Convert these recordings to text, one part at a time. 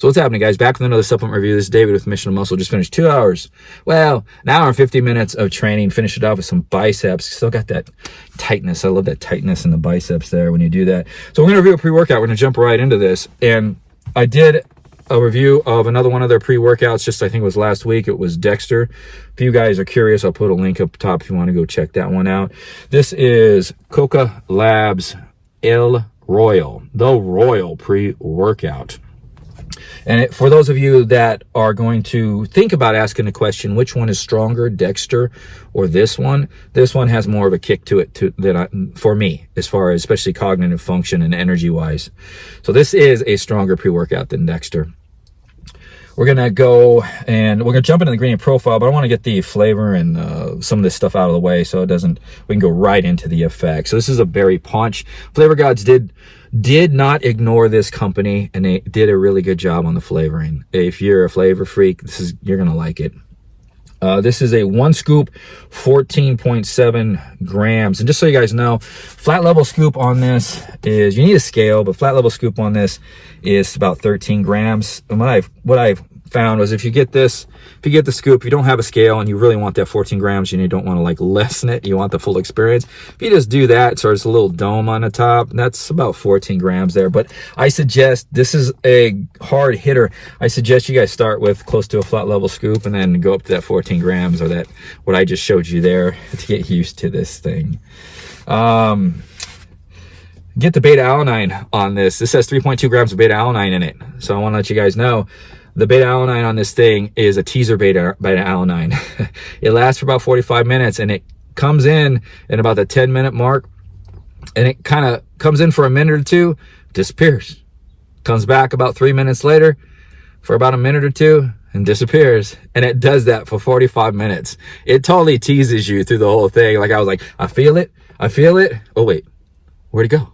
So what's happening, guys? Back with another supplement review. This is David with Mission of Muscle. Just finished 2 hours. Well, an hour and 50 minutes of training. Finished it off with some biceps. Still got that tightness. I love that tightness in the biceps there when you do that. So we're going to review a pre-workout. We're going to jump right into this. And I did a review of another one of their pre-workouts. Just, I think it was last week. It was Dexter. If you guys are curious, I'll put a link up top if you want to go check that one out. This is Koka Labz the Royal pre-workout. And for those of you that are going to think about asking the question, which one is stronger, Dexter or this one? This one has more of a kick to it for me, as far as especially cognitive function and energy-wise. So this is a stronger pre-workout than Dexter. We're going to go and we're going to jump into the ingredient profile, but I want to get the flavor and some of this stuff out of the way so we can go right into the effects. So this is a berry punch. Flavor Gods did not ignore this company, and they did a really good job on the flavoring. If you're a flavor freak, you're going to like it. This is a 1 scoop, 14.7 grams. And just so you guys know, flat level scoop on this is, you need a scale, but flat level scoop on this is about 13 grams. And what I've found was if you get the scoop, you don't have a scale and you really want that 14 grams and you don't want to like lessen it, you want the full experience. If you just do that, so it's a little dome on the top, that's about 14 grams there. But I suggest, this is a hard hitter. I suggest you guys start with close to a flat level scoop and then go up to that 14 grams or that, what I just showed you there, to get used to this thing. Get the beta alanine on this. This has 3.2 grams of beta alanine in it. So I want to let you guys know, the beta alanine on this thing is a teaser beta alanine. It lasts for about 45 minutes and it comes in about the 10-minute mark, and it kind of comes in for a minute or two, disappears. Comes back about 3 minutes later for about a minute or two and disappears. And it does that for 45 minutes. It totally teases you through the whole thing. Like I was like, I feel it. Oh wait, where'd it go?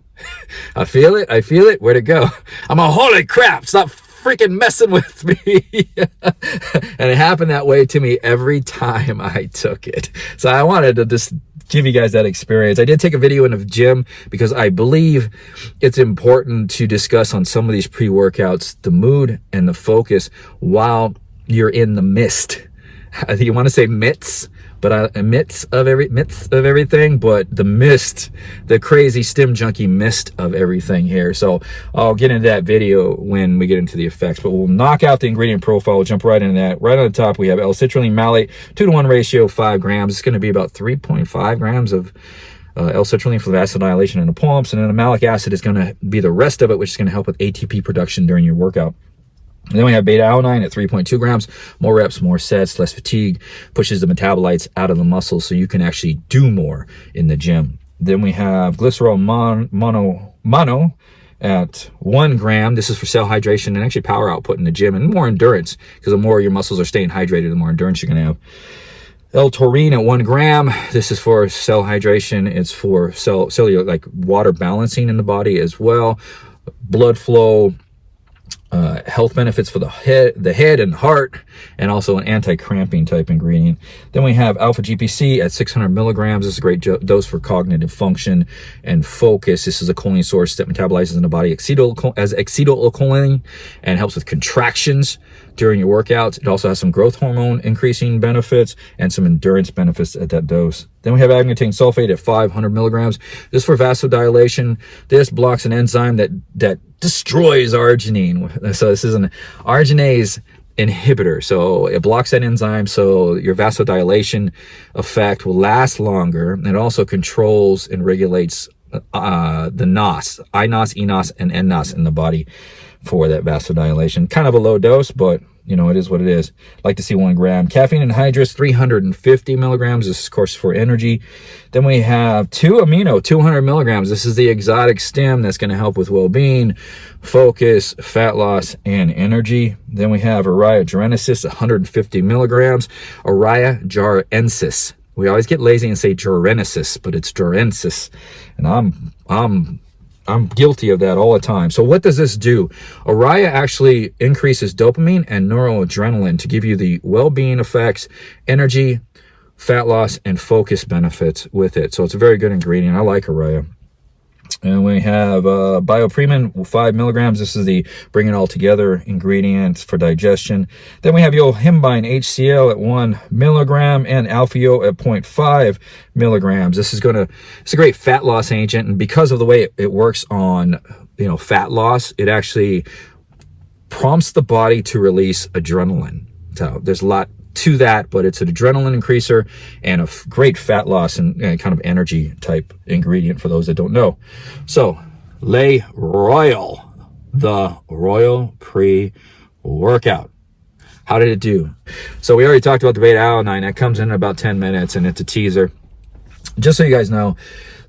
I feel it. Where'd it go? I'm a holy crap, stop freaking messing with me. And it happened that way to me every time I took it. So I wanted to just give you guys that experience. I did take a video in the gym because I believe it's important to discuss on some of these pre-workouts the mood and the focus while you're in the mist. I think you want to say mitts, but midst of everything, but the mist, the crazy stim junkie mist of everything here. So I'll get into that video when we get into the effects, but we'll knock out the ingredient profile. We'll jump right into that. Right on the top, we have L-citrulline malate, 2-to-1 ratio, 5 grams. It's going to be about 3.5 grams of L-citrulline for vasodilation in the pumps, and then the malic acid is going to be the rest of it, which is going to help with ATP production during your workout. And then we have beta alanine at 3.2 grams, more reps, more sets, less fatigue, pushes the metabolites out of the muscle so you can actually do more in the gym. Then we have glycerol mono at 1 gram. This is for cell hydration and actually power output in the gym and more endurance, because the more your muscles are staying hydrated, the more endurance you're going to have. L-taurine at 1 gram. This is for cell hydration. It's for cellular, like water balancing in the body as well. Blood flow, health benefits for the head and heart, and also an anti-cramping type ingredient. Then we have alpha GPC at 600 milligrams. This is a great dose for cognitive function and focus. This is a choline source that metabolizes in the body as acetylcholine and helps with contractions during your workouts. It also has some growth hormone increasing benefits and some endurance benefits at that dose. Then we have agmatine sulfate at 500 milligrams. This is for vasodilation. This blocks an enzyme that destroys arginine. So this is an arginase inhibitor. So it blocks that enzyme, so your vasodilation effect will last longer. And it also controls and regulates the NOS, INOS, ENOS, and NNOS in the body for that vasodilation. Kind of a low dose, but you know, it is what it is. Like to see 1 gram. Caffeine anhydrous, 350 milligrams. This is, of course, for energy. Then we have 2-amino, 200 milligrams. This is the exotic stem that's going to help with well-being, focus, fat loss, and energy. Then we have Aureia jarensis, 150 milligrams. Aureia jarensis. We always get lazy and say jarensis, but it's jarensis. And I'm guilty of that all the time. So what does this do? Aureia actually increases dopamine and noradrenaline to give you the well-being effects, energy, fat loss, and focus benefits with it. So it's a very good ingredient. I like Aureia. And we have Biopremin, 5 milligrams. This is the bring it all together ingredient for digestion. Then we have yohimbine HCl at 1 milligram and Alpha-Yo at 0.5 milligrams. This is it's a great fat loss agent, and because of the way it works on fat loss, it actually prompts the body to release adrenaline. So there's a lot to that, but it's an adrenaline increaser and a great fat loss and kind of energy type ingredient for those that don't know. So Le Royal, the Royal pre-workout. How did it do? So we already talked about the beta alanine. That comes in about 10 minutes and it's a teaser. Just so you guys know,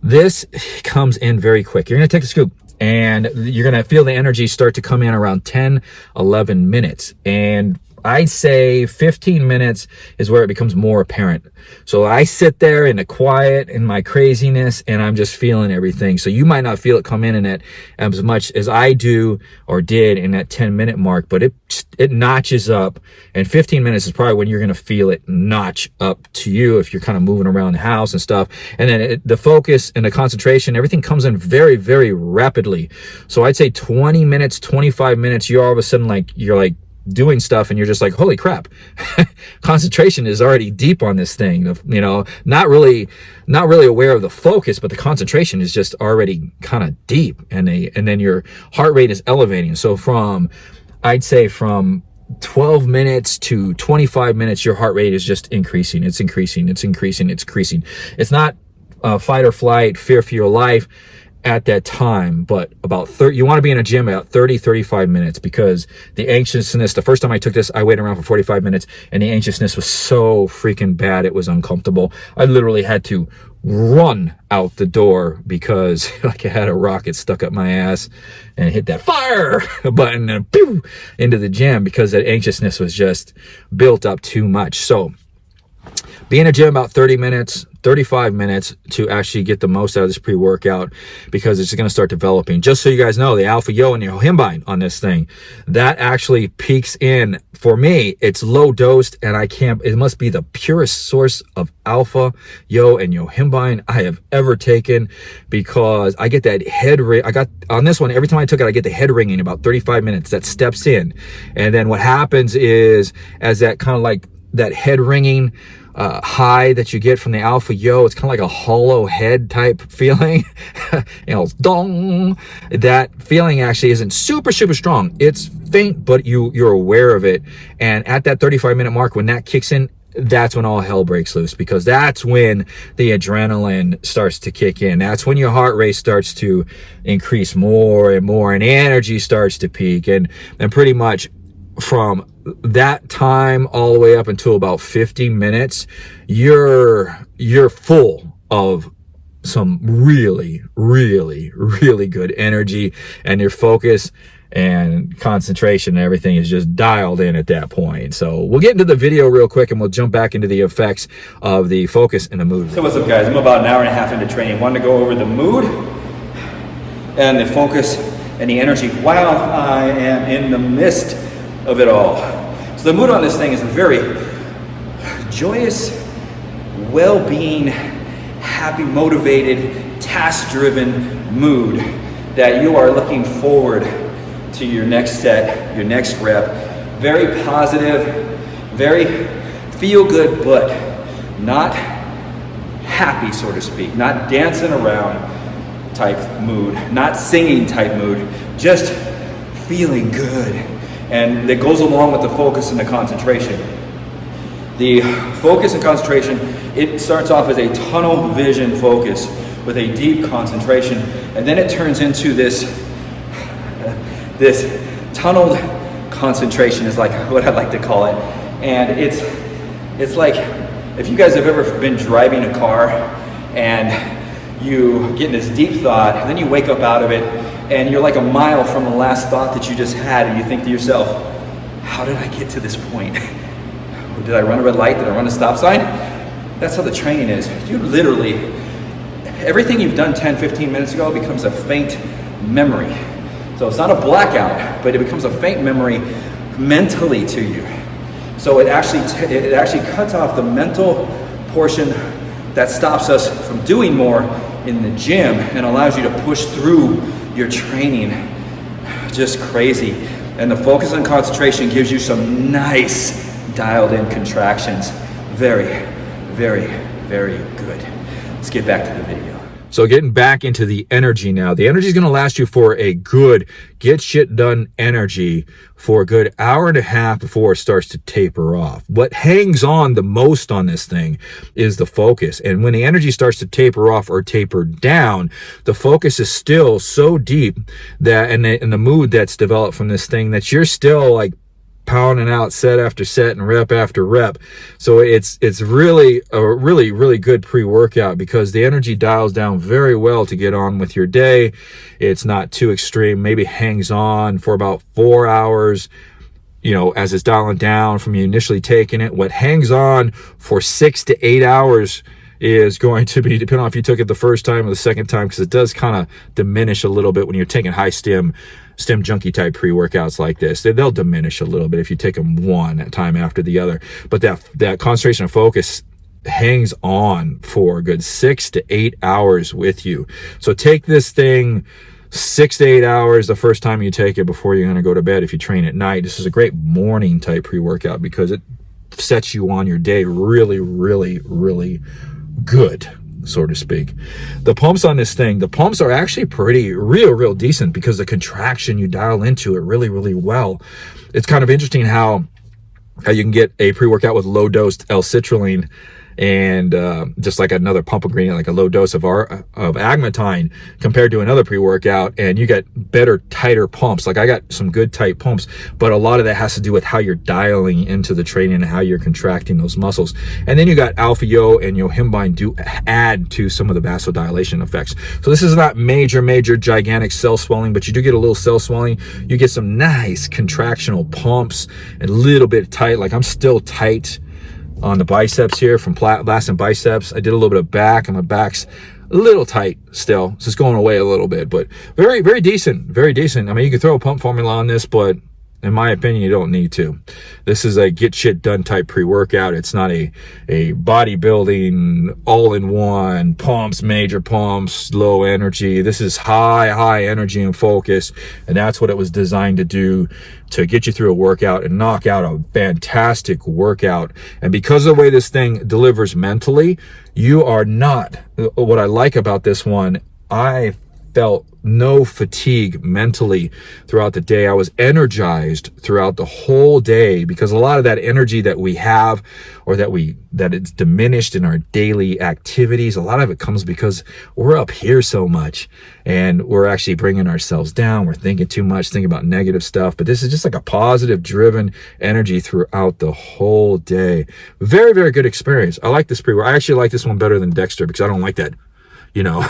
this comes in very quick. You're going to take a scoop and you're going to feel the energy start to come in around 10, 11 minutes. And I'd say 15 minutes is where it becomes more apparent. So I sit there in the quiet, in my craziness, and I'm just feeling everything. So you might not feel it come in it as much as I do or did in that 10-minute mark, but it notches up. And 15 minutes is probably when you're going to feel it notch up to you if you're kind of moving around the house and stuff. And then the focus and the concentration, everything comes in very, very rapidly. So I'd say 20 minutes, 25 minutes, you're all of a sudden you're like, doing stuff and you're just like, holy crap. Concentration is already deep on this thing, not really aware of the focus, but the concentration is just already kind of deep, and then your heart rate is elevating. So I'd say from 12 minutes to 25 minutes, your heart rate is just increasing. It's increasing. It's not fight or flight, fear for your life at that time, but about 30, you want to be in a gym about 30-35 minutes, because the anxiousness, the first time I took this, I waited around for 45 minutes and the anxiousness was so freaking bad, it was uncomfortable. I literally had to run out the door because like I had a rocket stuck up my ass and hit that fire button and pew, into the gym, because that anxiousness was just built up too much. So be in a gym about 30 minutes, 35 minutes to actually get the most out of this pre-workout, because it's going to start developing. Just so you guys know, the Alpha-Yo and the yohimbine on this thing, that actually peaks in, for me, it's low dosed, and it must be the purest source of Alpha-Yo and yohimbine I have ever taken, because I get that head ring. I got on this one, every time I took it, I get the head ringing about 35 minutes. That steps in. And then what happens is, as that kind of like that head ringing high that you get from the Alpha-Yo, it's kind of like a hollow head type feeling. Dong. That feeling actually isn't super strong. It's faint, but you're aware of it. And at that 35-minute mark, when that kicks in, that's when all hell breaks loose, because that's when the adrenaline starts to kick in. That's when your heart rate starts to increase more and more, and energy starts to peak. And pretty much from that time all the way up until about 50 minutes, you're full of some really good energy, and your focus and concentration and everything is just dialed in at that point. So we'll get into the video real quick and we'll jump back into the effects of the focus and the mood. So what's up, guys? I'm about an hour and a half into training. Wanted to go over the mood and the focus and the energy while I am in the midst of it all. So the mood on this thing is a very joyous, well-being, happy, motivated, task-driven mood that you are looking forward to your next set, your next rep. Very positive, very feel-good, but not happy, so to speak. Not dancing around type mood, not singing type mood, just feeling good. And that goes along with the focus and the concentration. The focus and concentration, it starts off as a tunnel vision focus with a deep concentration, and then it turns into this tunneled concentration is like what I like to call it. And it's like if you guys have ever been driving a car and you get in this deep thought, and then you wake up out of it and you're like a mile from the last thought that you just had, and you think to yourself, how did I get to this point? Did I run a red light? Did I run a stop sign? That's how the training is. You literally, everything you've done 10, 15 minutes ago becomes a faint memory. So it's not a blackout, but it becomes a faint memory mentally to you. So it actually cuts off the mental portion that stops us from doing more in the gym and allows you to push through your training. Just crazy. And the focus and concentration gives you some nice dialed in contractions. Very, very, very good. Let's get back to the video. So getting back into the energy now. The energy is going to last you for a good get shit done energy for a good hour and a half before it starts to taper off. What hangs on the most on this thing is the focus. And when the energy starts to taper off or taper down, the focus is still so deep that, and the mood that's developed from this thing, that you're still like pounding out set after set and rep after rep. So it's really a really good pre-workout because the energy dials down very well to get on with your day. It's not too extreme, maybe hangs on for about 4 hours, you know, as it's dialing down from you initially taking it. What hangs on for 6 to 8 hours is going to be, depending on if you took it the first time or the second time, because it does kind of diminish a little bit when you're taking high stim junkie type pre-workouts like this. They'll diminish a little bit if you take them one time after the other. But that concentration of focus hangs on for a good 6 to 8 hours with you. So take this thing 6 to 8 hours the first time you take it before you're going to go to bed if you train at night. This is a great morning type pre-workout because it sets you on your day really good, so to speak. The pumps on this thing, the pumps are actually pretty real decent because the contraction, you dial into it really well. It's kind of interesting how you can get a pre-workout with low dose L-citrulline and just like another pump ingredient, like a low dose of agmatine compared to another pre-workout, and you get better, tighter pumps. Like I got some good tight pumps, but a lot of that has to do with how you're dialing into the training and how you're contracting those muscles. And then you got alpha yo and yohimbine do add to some of the vasodilation effects. So this is not major gigantic cell swelling, but you do get a little cell swelling. You get some nice contractional pumps and a little bit tight. Like I'm still tight on the biceps here from last and biceps. I did a little bit of back, and my back's a little tight still. So it's going away a little bit, but very decent. I mean, you can throw a pump formula on this, but in my opinion, you don't need to. This is a get shit done type pre-workout. It's not a bodybuilding all-in-one pumps, major pumps, low energy. This is high energy and focus, and that's what it was designed to do, to get you through a workout and knock out a fantastic workout. And because of the way this thing delivers mentally, you are not, what I like about this one, I felt no fatigue mentally throughout the day. I was energized throughout the whole day because a lot of that energy that we have, or that it's diminished in our daily activities, a lot of it comes because we're up here so much and we're actually bringing ourselves down. We're thinking too much, thinking about negative stuff. But this is just like a positive driven energy throughout the whole day. Very good experience. I like this I actually like this one better than Dexter because I don't like that, you know,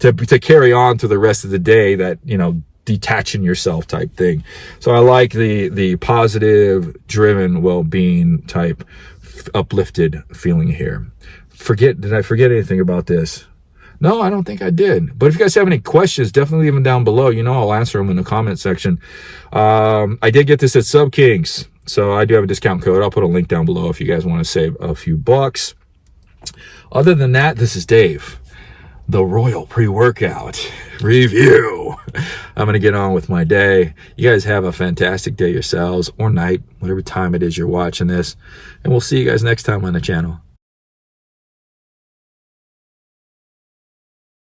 to carry on through the rest of the day, that, you know, detaching yourself type thing. So I like the positive driven well-being type uplifted feeling here. Did I forget anything about this? No, I don't think I did. But if you guys have any questions, definitely leave them down below. You know, I'll answer them in the comment section. I did get this at SubKings, so I do have a discount code. I'll put a link down below if you guys want to save a few bucks. Other than that, this is Dave, the Royal Pre-Workout Review. I'm going to get on with my day. You guys have a fantastic day yourselves, or night, whatever time it is you're watching this. And we'll see you guys next time on the channel.